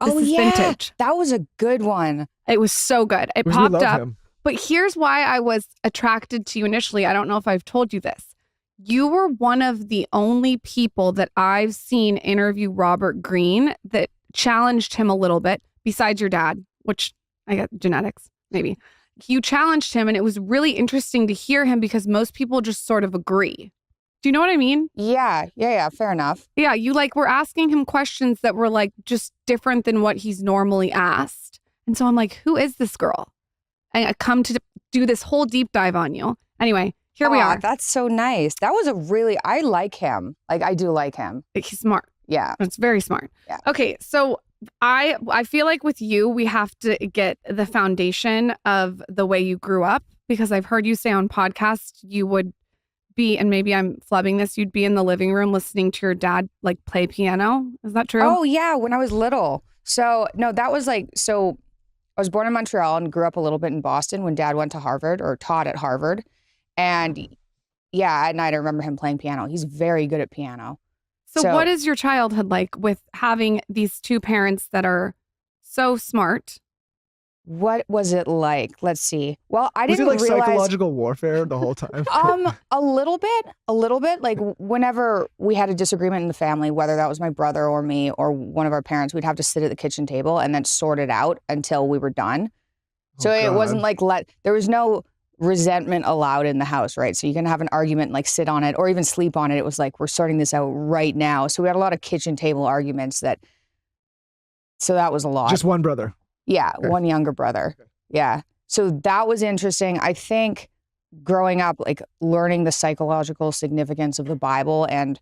This is vintage. That was a good one. It was so good. It We popped love up. him. But here's why I was attracted to you initially. I don't know if I've told you this. You were one of the only people that I've seen interview Robert Greene that challenged him a little bit, besides your dad, which I got genetics, maybe. You challenged him, and it was really interesting to hear him because most people just sort of agree. Do you know what I mean? Yeah. Fair enough. Yeah, you were asking him questions that were just different than what he's normally asked. And so I'm like, who is this girl? And I come to do this whole deep dive on you. Anyway, here we are. That's so nice. That was I like him. I do like him. He's smart. Yeah. It's very smart. Yeah. Okay, so I feel like with you, we have to get the foundation of the way you grew up, because I've heard you say on podcasts you would be, and maybe I'm flubbing this, you'd be in the living room listening to your dad play piano. Is that true? Oh yeah, when I was little. So no, that was so I was born in Montreal and grew up a little bit in Boston when Dad went to Harvard or taught at Harvard. And yeah, at night I remember him playing piano. He's very good at piano. So what is your childhood like with having these two parents that are so smart? What was it like? Let's see. Well, I didn't realize... Was it realize psychological warfare the whole time? a little bit. Whenever we had a disagreement in the family, whether that was my brother or me or one of our parents, we'd have to sit at the kitchen table and then sort it out until we were done. So it wasn't there was no resentment allowed in the house, right? So you can have an argument, sit on it or even sleep on it. It was we're sorting this out right now. So we had a lot of kitchen table arguments so that was a lot. Just one brother. Yeah, okay. One younger brother. Okay. Yeah. So that was interesting. I think growing up, learning the psychological significance of the Bible and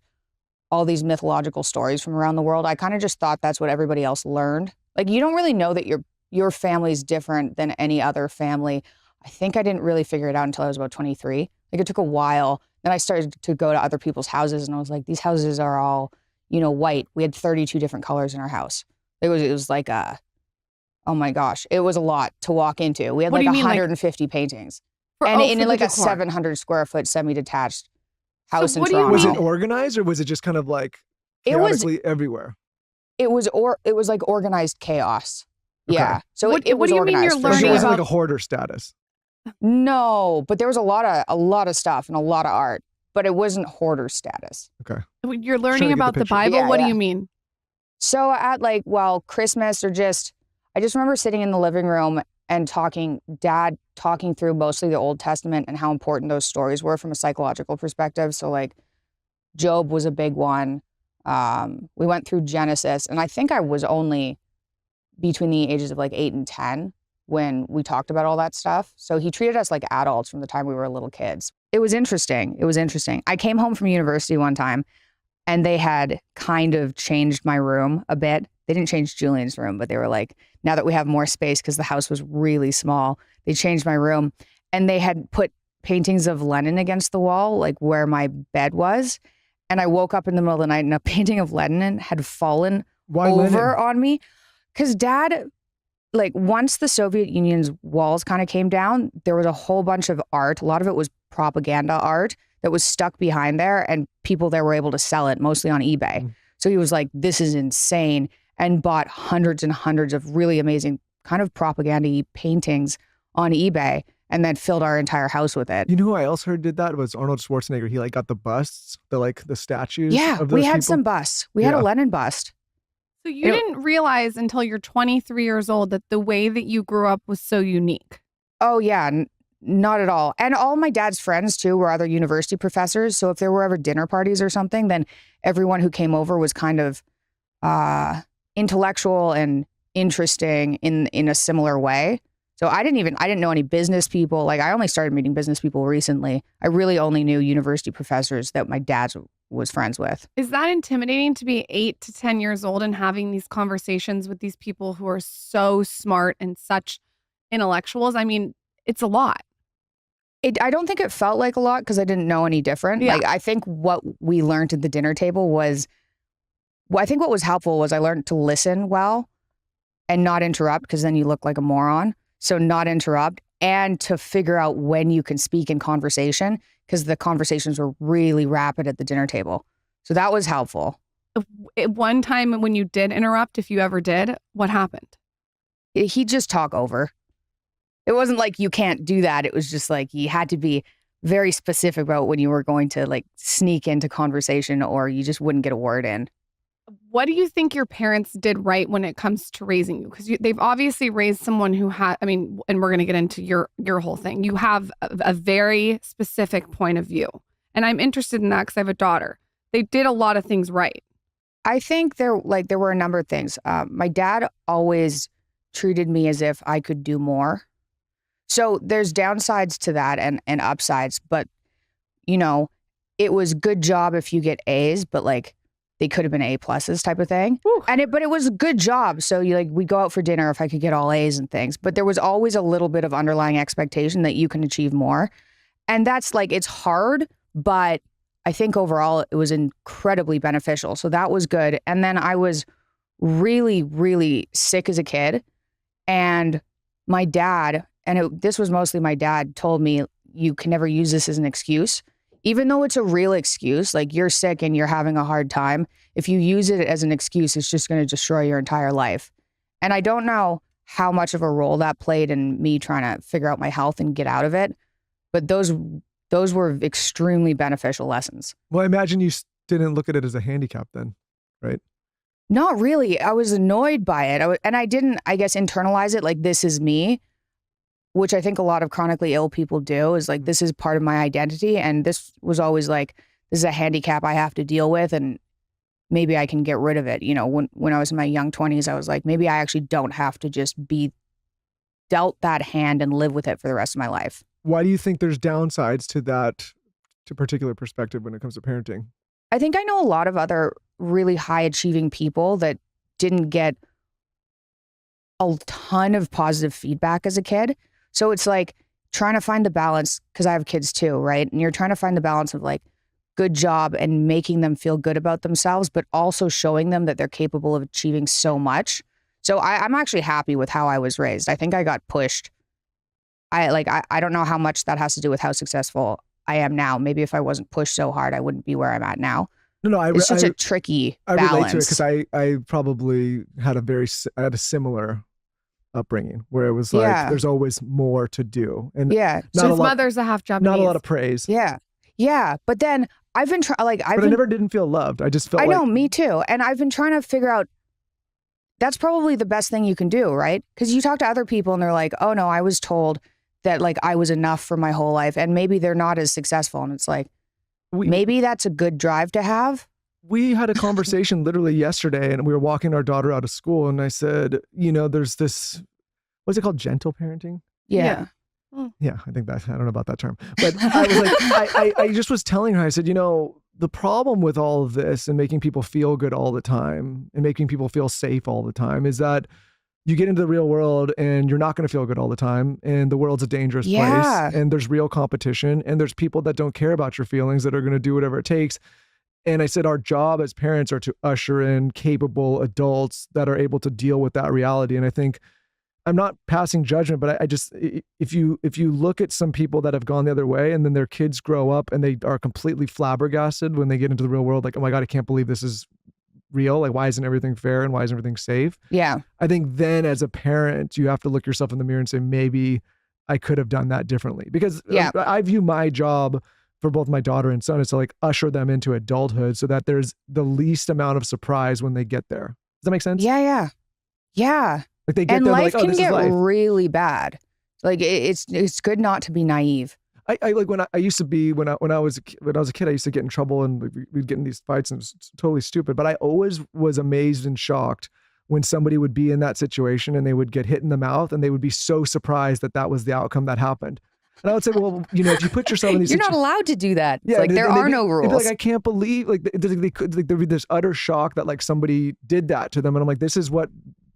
all these mythological stories from around the world, I kind of just thought that's what everybody else learned. You don't really know that your family's different than any other family. I think I didn't really figure it out until I was about 23. It took a while. Then I started to go to other people's houses and I was like, these houses are all, white. We had 32 different colors in our house. It was oh my gosh, it was a lot to walk into. We had 150 paintings. And in a 700 square foot semi-detached house in Toronto. Was it organized or was it just kind of chaotically everywhere? It was organized chaos. Okay. Yeah. So what it was do you organized. mean you're learning It wasn't about a hoarder status. No, but there was a lot of stuff and a lot of art, but it wasn't hoarder status. Okay. You're learning about the Bible? Yeah, what do you mean? So at Christmas or I just remember sitting in the living room and Dad talking through mostly the Old Testament and how important those stories were from a psychological perspective. So Job was a big one. We went through Genesis, and I think I was only between the ages of 8 and 10 when we talked about all that stuff. So he treated us like adults from the time we were little kids. It was interesting. I came home from university one time and they had kind of changed my room a bit. They didn't change Julian's room, but they were now that we have more space, because the house was really small, they changed my room and they had put paintings of Lenin against the wall, where my bed was. And I woke up in the middle of the night and a painting of Lenin had fallen over on me. Because Dad, once the Soviet Union's walls kind of came down, there was a whole bunch of art. A lot of it was propaganda art that was stuck behind there, and people there were able to sell it, mostly on eBay. Mm. So he was like, this is insane, and bought hundreds and hundreds of really amazing kind of propaganda-y paintings on eBay, and then filled our entire house with it. You know who I also heard did that was Arnold Schwarzenegger. He got the busts, the statues. Yeah, of those we had people. some busts. We had a Lenin bust. So you didn't realize until you're 23 years old that the way that you grew up was so unique. Oh yeah, not at all. And all my dad's friends too were other university professors. So if there were ever dinner parties or something, then everyone who came over was kind of intellectual and interesting in a similar way. So I didn't know any business people. I only started meeting business people recently. I really only knew university professors that my dad was friends with. Is that intimidating to be 8 to 10 years old and having these conversations with these people who are so smart and such intellectuals? I mean, it's a lot. I don't think it felt like a lot because I didn't know any different. Yeah. I think what we learned at the dinner table was, I think what was helpful was I learned to listen well and not interrupt, because then you look like a moron. So not interrupt, and to figure out when you can speak in conversation, because the conversations were really rapid at the dinner table. So that was helpful. At one time when you did interrupt, if you ever did, what happened? He'd just talk over. It wasn't like you can't do that. It was just like you had to be very specific about when you were going to like sneak into conversation or you just wouldn't get a word in. What do you think your parents did right when it comes to raising you? Because they've obviously raised someone who had, I mean, and we're going to get into your whole thing. You have a very specific point of view. And I'm interested in that because I have a daughter. They did a lot of things right. I think there were a number of things. My dad always treated me as if I could do more. So there's downsides to that and upsides, but you know, it was good job if you get A's, but like they could have been A pluses type of thing. But it was a good job. So we go out for dinner if I could get all A's and things, but there was always a little bit of underlying expectation that you can achieve more. And that's like, it's hard, but I think overall it was incredibly beneficial. So that was good. And then I was really, really sick as a kid. And my dad, this was mostly my dad, told me, you can never use this as an excuse. Even though it's a real excuse, like you're sick and you're having a hard time, if you use it as an excuse, it's just going to destroy your entire life. And I don't know how much of a role that played in me trying to figure out my health and get out of it. But those were extremely beneficial lessons. Well, I imagine you didn't look at it as a handicap then, right? Not really. I was annoyed by it. And I didn't, I guess, internalize it like this is me, which I think a lot of chronically ill people do, is like, this is part of my identity. And this was always like, this is a handicap I have to deal with and maybe I can get rid of it. You know, when I was in my young 20s, I was like, maybe I actually don't have to just be dealt that hand and live with it for the rest of my life. Why do you think there's downsides to that particular perspective when it comes to parenting? I think I know a lot of other really high achieving people that didn't get a ton of positive feedback as a kid. So it's like trying to find the balance, because I have kids too, right? And you're trying to find the balance of like, good job and making them feel good about themselves, but also showing them that they're capable of achieving so much. So I'm actually happy with how I was raised. I think I got pushed. I don't know how much that has to do with how successful I am now. Maybe if I wasn't pushed so hard, I wouldn't be where I'm at now. No, it's such a tricky balance. I relate to it because I probably had a similar upbringing where it was like there's always more to do, and so his mother's a half Japanese. Not a lot of praise. Yeah. But then I've been trying. But I never didn't feel loved. I just felt. I know, me too. And I've been trying to figure out. That's probably the best thing you can do, right? Because you talk to other people and they're like, "Oh no, I was told that like I was enough for my whole life," and maybe they're not as successful, and it's like. Maybe that's a good drive to have. We had a conversation literally yesterday and we were walking our daughter out of school and I said, you know, there's this, what's it called? Gentle parenting? Yeah. Yeah, I think I don't know about that term. But I was like, I just was telling her, I said, you know, the problem with all of this and making people feel good all the time and making people feel safe all the time is that you get into the real world and you're not going to feel good all the time. And the world's a dangerous place. And there's real competition. And there's people that don't care about your feelings that are going to do whatever it takes. And I said, our job as parents are to usher in capable adults that are able to deal with that reality. And I think I'm not passing judgment, but I just, if you look at some people that have gone the other way and then their kids grow up and they are completely flabbergasted when they get into the real world, like, oh my God, I can't believe this is real. Like, why isn't everything fair and why isn't everything safe? Yeah. I think then as a parent, you have to look yourself in the mirror and say, maybe I could have done that differently. Because I view my job for both my daughter and son is to like usher them into adulthood so that there's the least amount of surprise when they get there. Does that make sense? Yeah. Like they get and there, life like, oh, can get life. really bad. Like it's good not to be naive. I like when I used to be when I was a kid, I used to get in trouble and we'd get in these fights and it was totally stupid. But I always was amazed and shocked when somebody would be in that situation and they would get hit in the mouth and they would be so surprised that that was the outcome that happened. And I would say, well, you know, if you put yourself in these You're not allowed to do that. Yeah, like there are no rules. Like, I can't believe there'd be this utter shock that like somebody did that to them. And I'm like, this is what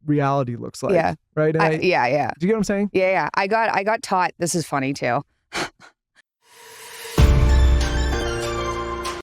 reality looks like. Yeah. Right. And yeah. Do you get what I'm saying? Yeah. I got taught, this is funny too.